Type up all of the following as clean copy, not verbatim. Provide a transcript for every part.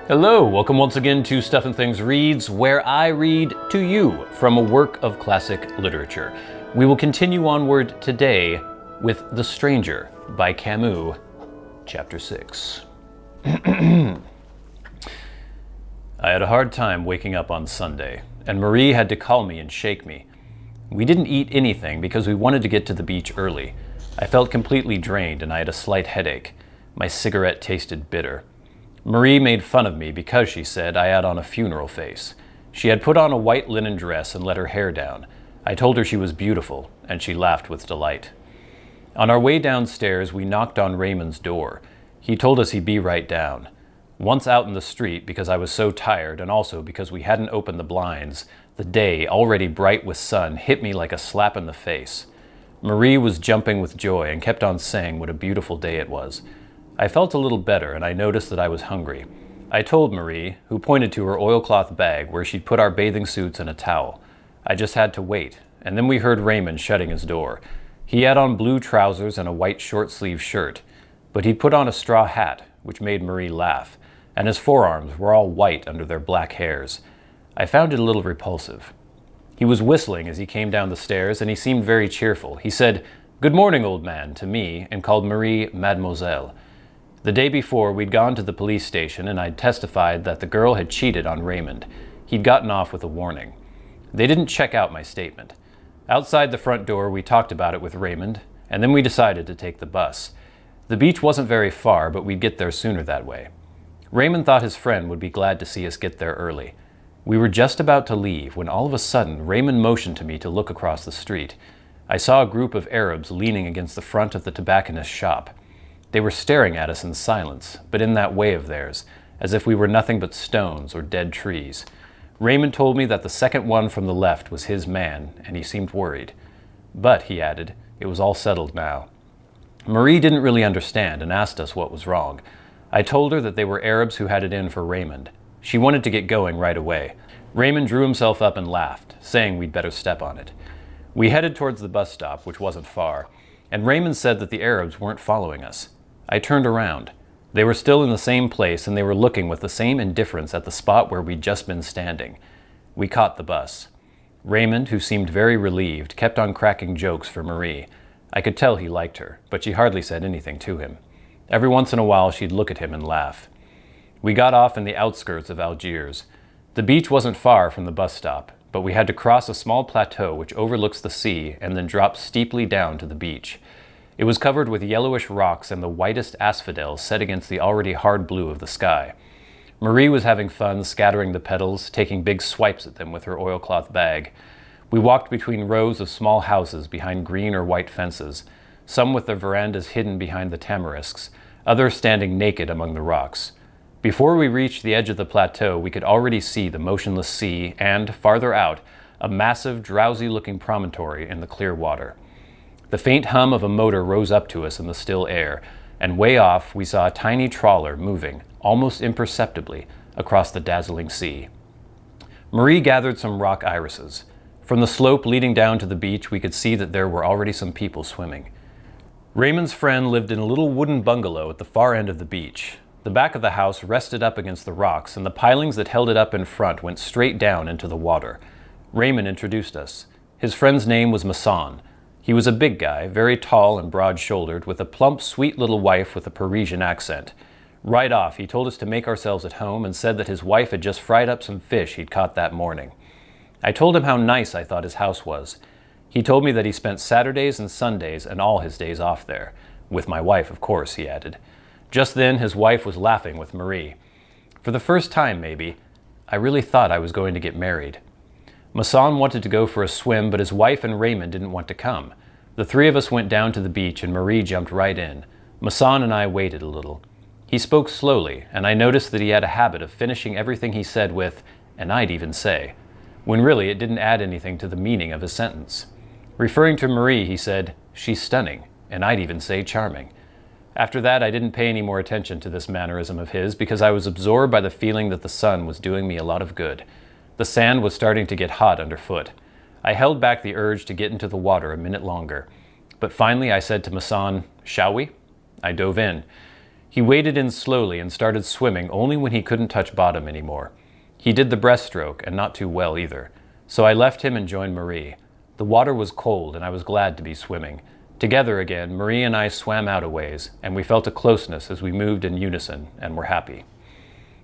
Hello, welcome once again to Stuff and Things Reads, where I read to you from a work of classic literature. We will continue onward today with The Stranger by Camus, Chapter 6. I had a hard time waking up on Sunday, and Marie had to call me and shake me. We didn't eat anything because we wanted to get to the beach early. I felt completely drained and I had a slight headache. My cigarette tasted bitter. Marie made fun of me because, she said, I had on a funeral face. She had put on a white linen dress and let her hair down. I told her she was beautiful, and she laughed with delight. On our way downstairs, we knocked on Raymond's door. He told us he'd be right down. Once out in the street, because I was so tired, and also because we hadn't opened the blinds, the day, already bright with sun, hit me like a slap in the face. Marie was jumping with joy and kept on saying what a beautiful day it was. I felt a little better, and I noticed that I was hungry. I told Marie, who pointed to her oilcloth bag where she'd put our bathing suits and a towel. I just had to wait, and then we heard Raymond shutting his door. He had on blue trousers and a white short-sleeved shirt, but he'd put on a straw hat, which made Marie laugh, and his forearms were all white under their black hairs. I found it a little repulsive. He was whistling as he came down the stairs, and he seemed very cheerful. He said, "Good morning, old man," to me, and called Marie Mademoiselle. The day before, we'd gone to the police station and I'd testified that the girl had cheated on Raymond. He'd gotten off with a warning. They didn't check out my statement. Outside the front door, we talked about it with Raymond, and then we decided to take the bus. The beach wasn't very far, but we'd get there sooner that way. Raymond thought his friend would be glad to see us get there early. We were just about to leave when all of a sudden Raymond motioned to me to look across the street. I saw a group of Arabs leaning against the front of the tobacconist's shop. They were staring at us in silence, but in that way of theirs, as if we were nothing but stones or dead trees. Raymond told me that the second one from the left was his man, and he seemed worried. But, he added, it was all settled now. Marie didn't really understand and asked us what was wrong. I told her that they were Arabs who had it in for Raymond. She wanted to get going right away. Raymond drew himself up and laughed, saying we'd better step on it. We headed towards the bus stop, which wasn't far, and Raymond said that the Arabs weren't following us. I turned around. They were still in the same place, and they were looking with the same indifference at the spot where we'd just been standing. We caught the bus. Raymond, who seemed very relieved, kept on cracking jokes for Marie. I could tell he liked her, but she hardly said anything to him. Every once in a while she'd look at him and laugh. We got off in the outskirts of Algiers. The beach wasn't far from the bus stop, but we had to cross a small plateau which overlooks the sea and then drops steeply down to the beach. It was covered with yellowish rocks and the whitest asphodels set against the already hard blue of the sky. Marie was having fun scattering the petals, taking big swipes at them with her oilcloth bag. We walked between rows of small houses behind green or white fences, some with their verandas hidden behind the tamarisks, others standing naked among the rocks. Before we reached the edge of the plateau, we could already see the motionless sea and, farther out, a massive, drowsy-looking promontory in the clear water. The faint hum of a motor rose up to us in the still air, and way off we saw a tiny trawler moving, almost imperceptibly, across the dazzling sea. Marie gathered some rock irises. From the slope leading down to the beach, we could see that there were already some people swimming. Raymond's friend lived in a little wooden bungalow at the far end of the beach. The back of the house rested up against the rocks, and the pilings that held it up in front went straight down into the water. Raymond introduced us. His friend's name was Mersault. He was a big guy, very tall and broad-shouldered, with a plump, sweet little wife with a Parisian accent. Right off, he told us to make ourselves at home and said that his wife had just fried up some fish he'd caught that morning. I told him how nice I thought his house was. He told me that he spent Saturdays and Sundays and all his days off there. With my wife, of course, he added. Just then, his wife was laughing with Marie. For the first time, maybe, I really thought I was going to get married. Masson wanted to go for a swim, but his wife and Raymond didn't want to come. The three of us went down to the beach, and Marie jumped right in. Masson and I waited a little. He spoke slowly, and I noticed that he had a habit of finishing everything he said with, "and I'd even say," when really it didn't add anything to the meaning of his sentence. Referring to Marie, he said, "She's stunning, and I'd even say charming." After that, I didn't pay any more attention to this mannerism of his because I was absorbed by the feeling that the sun was doing me a lot of good. The sand was starting to get hot underfoot. I held back the urge to get into the water a minute longer. But finally I said to Masson, "Shall we?" I dove in. He waded in slowly and started swimming only when he couldn't touch bottom anymore. He did the breaststroke, and not too well either. So I left him and joined Marie. The water was cold, and I was glad to be swimming. Together again, Marie and I swam out a ways, and we felt a closeness as we moved in unison, and were happy.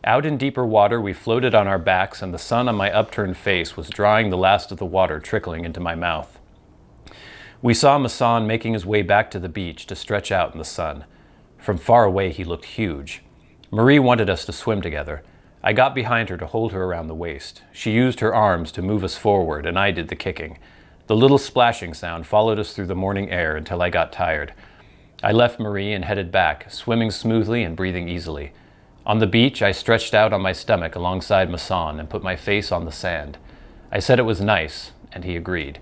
Out in deeper water, we floated on our backs, and the sun on my upturned face was drying the last of the water trickling into my mouth. We saw Mersault making his way back to the beach to stretch out in the sun. From far away, he looked huge. Marie wanted us to swim together. I got behind her to hold her around the waist. She used her arms to move us forward, and I did the kicking. The little splashing sound followed us through the morning air until I got tired. I left Marie and headed back, swimming smoothly and breathing easily. On the beach, I stretched out on my stomach alongside Mersault and put my face on the sand. I said it was nice, and he agreed.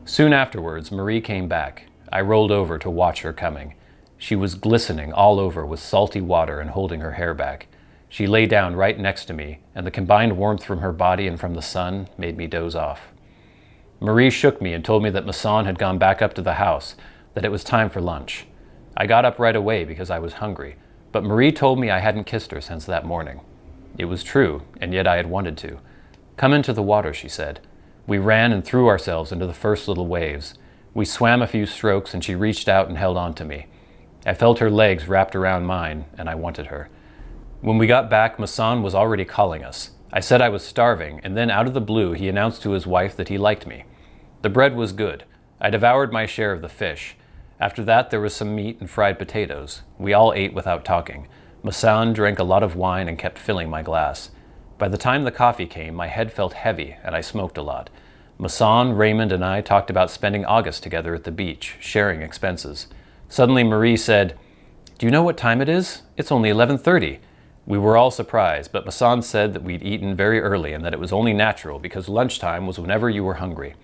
Soon afterwards, Marie came back. I rolled over to watch her coming. She was glistening all over with salty water and holding her hair back. She lay down right next to me, and the combined warmth from her body and from the sun made me doze off. Marie shook me and told me that Mersault had gone back up to the house, that it was time for lunch. I got up right away because I was hungry, but Marie told me I hadn't kissed her since that morning. It was true, and yet I had wanted to. "Come into the water," she said. We ran and threw ourselves into the first little waves. We swam a few strokes, and she reached out and held on to me. I felt her legs wrapped around mine, and I wanted her. When we got back, Mersault was already calling us. I said I was starving, and then out of the blue he announced to his wife that he liked me. The bread was good. I devoured my share of the fish. After that there was some meat and fried potatoes. We all ate without talking. Mersault drank a lot of wine and kept filling my glass. By the time the coffee came, my head felt heavy, and I smoked a lot. Mersault, Raymond, and I talked about spending August together at the beach, sharing expenses. Suddenly Marie said, "Do you know what time it is? It's only 11:30. We were all surprised, but Mersault said that we'd eaten very early and that it was only natural because lunchtime was whenever you were hungry.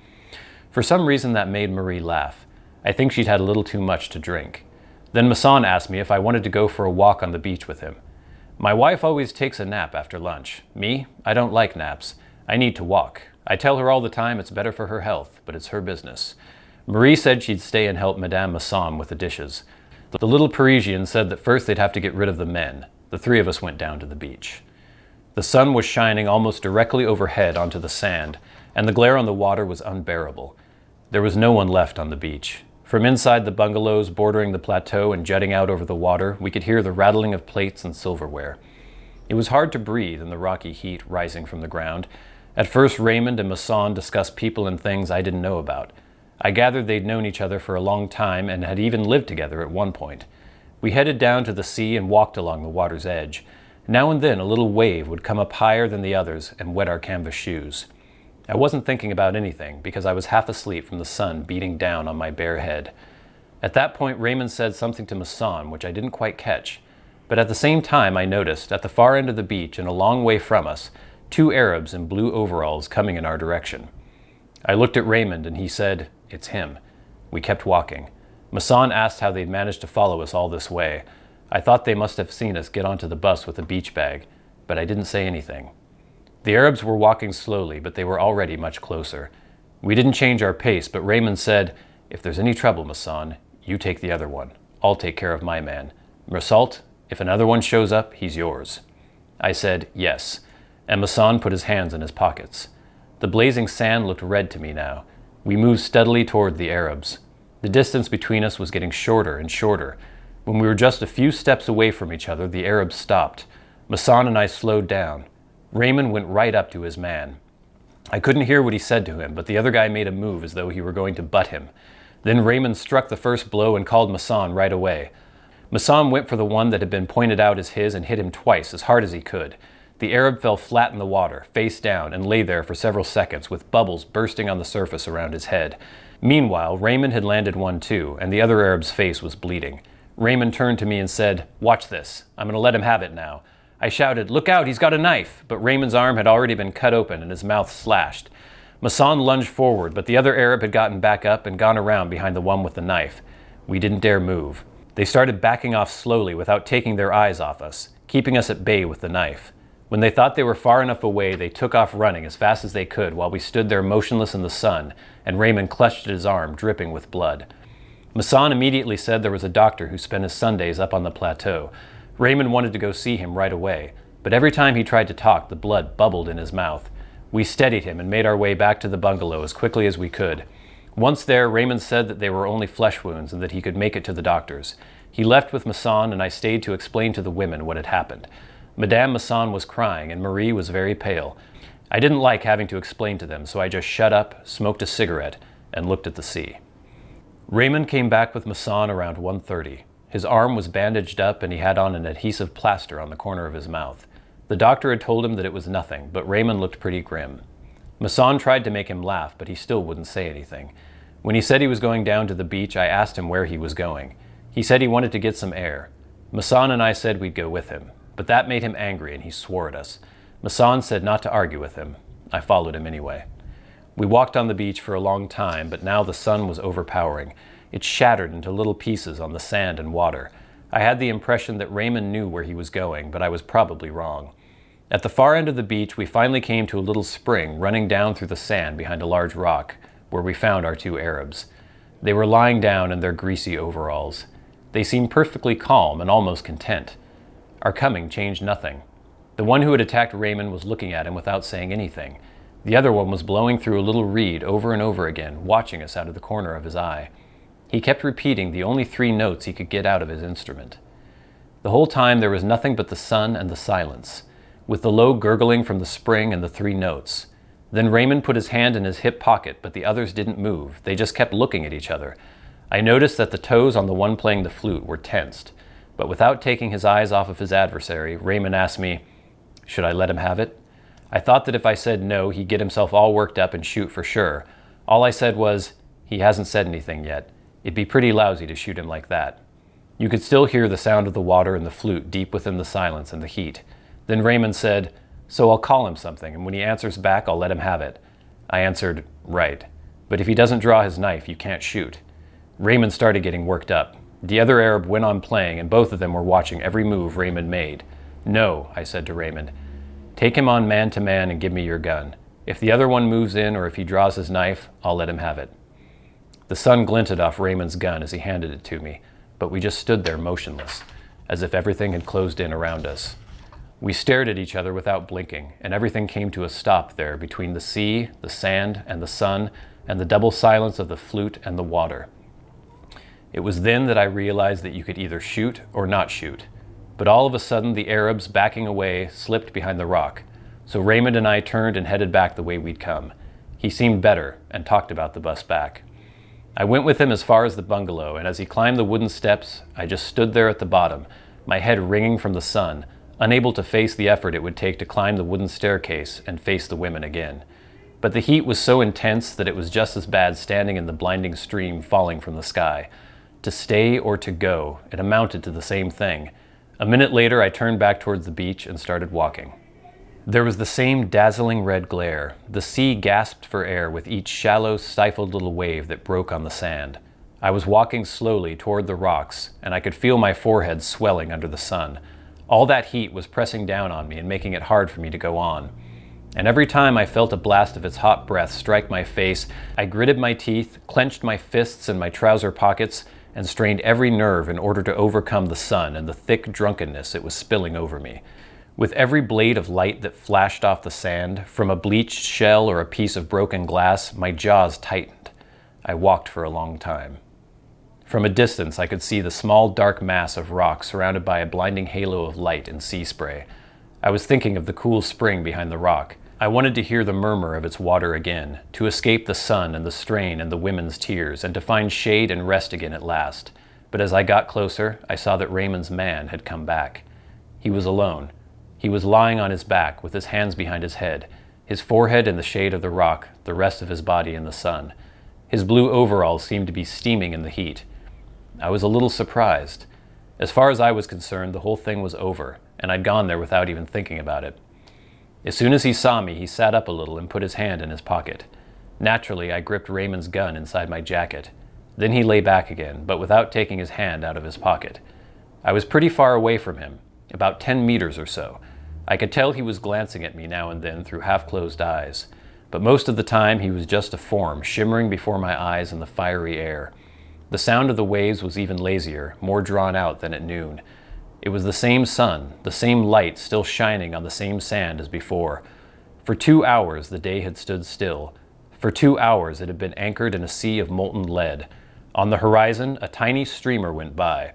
For some reason that made Marie laugh. I think she'd had a little too much to drink. Then Mersault asked me if I wanted to go for a walk on the beach with him. My wife always takes a nap after lunch. Me, I don't like naps. I need to walk. I tell her all the time it's better for her health, but it's her business. Marie said she'd stay and help Madame Mersault with the dishes. The little Parisian said that first they'd have to get rid of the men. The three of us went down to the beach. The sun was shining almost directly overhead onto the sand, and the glare on the water was unbearable. There was no one left on the beach. From inside the bungalows bordering the plateau and jutting out over the water, we could hear the rattling of plates and silverware. It was hard to breathe in the rocky heat rising from the ground. At first, Raymond and Mersault discussed people and things I didn't know about. I gathered they'd known each other for a long time and had even lived together at one point. We headed down to the sea and walked along the water's edge. Now and then a little wave would come up higher than the others and wet our canvas shoes. I wasn't thinking about anything because I was half asleep from the sun beating down on my bare head. At that point, Raymond said something to Mersault, which I didn't quite catch. But at the same time, I noticed, at the far end of the beach and a long way from us, two Arabs in blue overalls coming in our direction. I looked at Raymond and he said, "It's him." We kept walking. Mersault asked how they'd managed to follow us all this way. I thought they must have seen us get onto the bus with a beach bag, but I didn't say anything. The Arabs were walking slowly, but they were already much closer. We didn't change our pace, but Raymond said, "If there's any trouble, Mersault, you take the other one. I'll take care of my man. Mersault, if another one shows up, he's yours." I said, "Yes," and Mersault put his hands in his pockets. The blazing sand looked red to me now. We moved steadily toward the Arabs. The distance between us was getting shorter and shorter. When we were just a few steps away from each other, the Arabs stopped. Mersault and I slowed down. Raymond went right up to his man. I couldn't hear what he said to him, but the other guy made a move as though he were going to butt him. Then Raymond struck the first blow and called Mersault right away. Mersault went for the one that had been pointed out as his and hit him twice as hard as he could. The Arab fell flat in the water, face down, and lay there for several seconds with bubbles bursting on the surface around his head. Meanwhile, Raymond had landed one too, and the other Arab's face was bleeding. Raymond turned to me and said, "Watch this. I'm going to let him have it now." I shouted, "Look out, he's got a knife!" But Raymond's arm had already been cut open and his mouth slashed. Mersault lunged forward, but the other Arab had gotten back up and gone around behind the one with the knife. We didn't dare move. They started backing off slowly without taking their eyes off us, keeping us at bay with the knife. When they thought they were far enough away, they took off running as fast as they could while we stood there motionless in the sun, and Raymond clutched at his arm, dripping with blood. Masson immediately said there was a doctor who spent his Sundays up on the plateau. Raymond wanted to go see him right away, but every time he tried to talk, the blood bubbled in his mouth. We steadied him and made our way back to the bungalow as quickly as we could. Once there, Raymond said that they were only flesh wounds and that he could make it to the doctors. He left with Masson, and I stayed to explain to the women what had happened. Madame Masson was crying, and Marie was very pale. I didn't like having to explain to them, so I just shut up, smoked a cigarette, and looked at the sea. Raymond came back with Masson around 1:30. His arm was bandaged up, and he had on an adhesive plaster on the corner of his mouth. The doctor had told him that it was nothing, but Raymond looked pretty grim. Masson tried to make him laugh, but he still wouldn't say anything. When he said he was going down to the beach, I asked him where he was going. He said he wanted to get some air. Masson and I said we'd go with him, but that made him angry and he swore at us. Masson said not to argue with him. I followed him anyway. We walked on the beach for a long time, but now the sun was overpowering. It shattered into little pieces on the sand and water. I had the impression that Raymond knew where he was going, but I was probably wrong. At the far end of the beach, we finally came to a little spring running down through the sand behind a large rock, where we found our two Arabs. They were lying down in their greasy overalls. They seemed perfectly calm and almost content. Our coming changed nothing. The one who had attacked Raymond was looking at him without saying anything. The other one was blowing through a little reed over and over again, watching us out of the corner of his eye. He kept repeating the only 3 notes he could get out of his instrument. The whole time there was nothing but the sun and the silence, with the low gurgling from the spring and the 3 notes. Then Raymond put his hand in his hip pocket, but the others didn't move. They just kept looking at each other. I noticed that the toes on the one playing the flute were tensed, but without taking his eyes off of his adversary, Raymond asked me, "Should I let him have it?" I thought that if I said no, he'd get himself all worked up and shoot for sure. All I said was, "He hasn't said anything yet. It'd be pretty lousy to shoot him like that." You could still hear the sound of the water and the flute deep within the silence and the heat. Then Raymond said, "So I'll call him something, and when he answers back, I'll let him have it." I answered, "Right. But if he doesn't draw his knife, you can't shoot." Raymond started getting worked up. The other Arab went on playing, and both of them were watching every move Raymond made. "No," I said to Raymond. "Take him on man to man and give me your gun. If the other one moves in or if he draws his knife, I'll let him have it." The sun glinted off Raymond's gun as he handed it to me, but we just stood there motionless, as if everything had closed in around us. We stared at each other without blinking, and everything came to a stop there between the sea, the sand, and the sun, and the double silence of the flute and the water. It was then that I realized that you could either shoot or not shoot. But all of a sudden, the Arabs, backing away, slipped behind the rock. So Raymond and I turned and headed back the way we'd come. He seemed better and talked about the bus back. I went with him as far as the bungalow, and as he climbed the wooden steps, I just stood there at the bottom, my head ringing from the sun, unable to face the effort it would take to climb the wooden staircase and face the women again. But the heat was so intense that it was just as bad standing in the blinding stream falling from the sky. To stay or to go, it amounted to the same thing. A minute later, I turned back towards the beach and started walking. There was the same dazzling red glare. The sea gasped for air with each shallow, stifled little wave that broke on the sand. I was walking slowly toward the rocks, and I could feel my forehead swelling under the sun. All that heat was pressing down on me and making it hard for me to go on. And every time I felt a blast of its hot breath strike my face, I gritted my teeth, clenched my fists in my trouser pockets, and strained every nerve in order to overcome the sun and the thick drunkenness it was spilling over me. With every blade of light that flashed off the sand, from a bleached shell or a piece of broken glass, my jaws tightened. I walked for a long time. From a distance, I could see the small dark mass of rock surrounded by a blinding halo of light and sea spray. I was thinking of the cool spring behind the rock. I wanted to hear the murmur of its water again, to escape the sun and the strain and the women's tears, and to find shade and rest again at last. But as I got closer, I saw that Raymond's man had come back. He was alone. He was lying on his back with his hands behind his head, his forehead in the shade of the rock, the rest of his body in the sun. His blue overalls seemed to be steaming in the heat. I was a little surprised. As far as I was concerned, the whole thing was over, and I'd gone there without even thinking about it. As soon as he saw me, he sat up a little and put his hand in his pocket. Naturally, I gripped Raymond's gun inside my jacket. Then he lay back again, but without taking his hand out of his pocket. I was pretty far away from him, about 10 meters or so. I could tell he was glancing at me now and then through half-closed eyes, but most of the time he was just a form shimmering before my eyes in the fiery air. The sound of the waves was even lazier, more drawn out than at noon. It was the same sun, the same light still shining on the same sand as before. For 2 hours the day had stood still. For 2 hours it had been anchored in a sea of molten lead. On the horizon, a tiny streamer went by,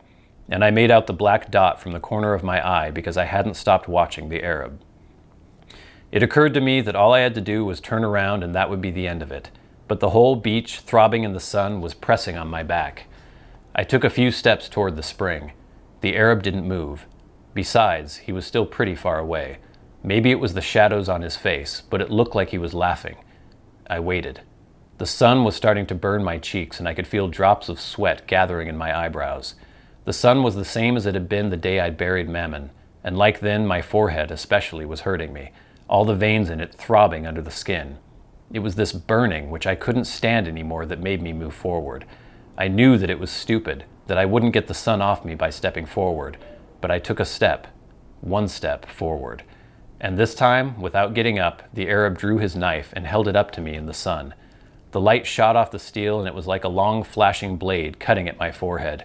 and I made out the black dot from the corner of my eye because I hadn't stopped watching the Arab. It occurred to me that all I had to do was turn around and that would be the end of it. But the whole beach, throbbing in the sun, was pressing on my back. I took a few steps toward the spring. The Arab didn't move. Besides, he was still pretty far away. Maybe it was the shadows on his face, but it looked like he was laughing. I waited. The sun was starting to burn my cheeks, and I could feel drops of sweat gathering in my eyebrows. The sun was the same as it had been the day I'd buried Mammon, and like then, my forehead especially was hurting me, all the veins in it throbbing under the skin. It was this burning, which I couldn't stand anymore, that made me move forward. I knew that it was stupid, that I wouldn't get the sun off me by stepping forward, but I took a step, one step forward. And this time, without getting up, the Arab drew his knife and held it up to me in the sun. The light shot off the steel, and it was like a long flashing blade cutting at my forehead.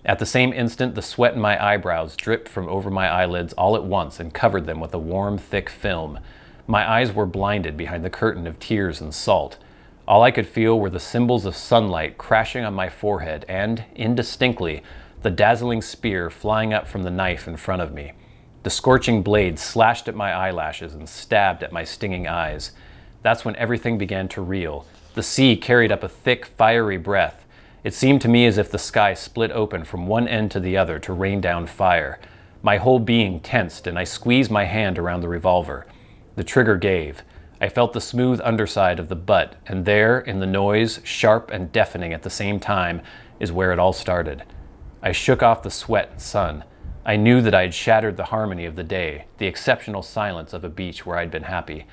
At the same instant, the sweat in my eyebrows dripped from over my eyelids all at once and covered them with a warm, thick film. My eyes were blinded behind the curtain of tears and salt. All I could feel were the symbols of sunlight crashing on my forehead and, indistinctly, the dazzling spear flying up from the knife in front of me. The scorching blade slashed at my eyelashes and stabbed at my stinging eyes. That's when everything began to reel. The sea carried up a thick, fiery breath. It seemed to me as if the sky split open from one end to the other to rain down fire. My whole being tensed, and I squeezed my hand around the revolver. The trigger gave. I felt the smooth underside of the butt, and there, in the noise, sharp and deafening at the same time, is where it all started. I shook off the sweat and sun. I knew that I had shattered the harmony of the day, the exceptional silence of a beach where I'd been happy.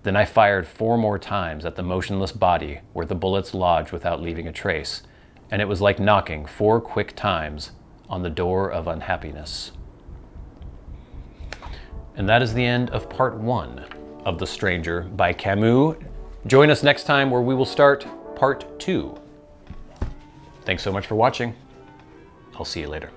Then I fired 4 more times at the motionless body where the bullets lodged without leaving a trace. And it was like knocking 4 quick times on the door of unhappiness. And that is the end of part 1 of The Stranger by Camus. Join us next time where we will start part 2. Thanks so much for watching. I'll see you later.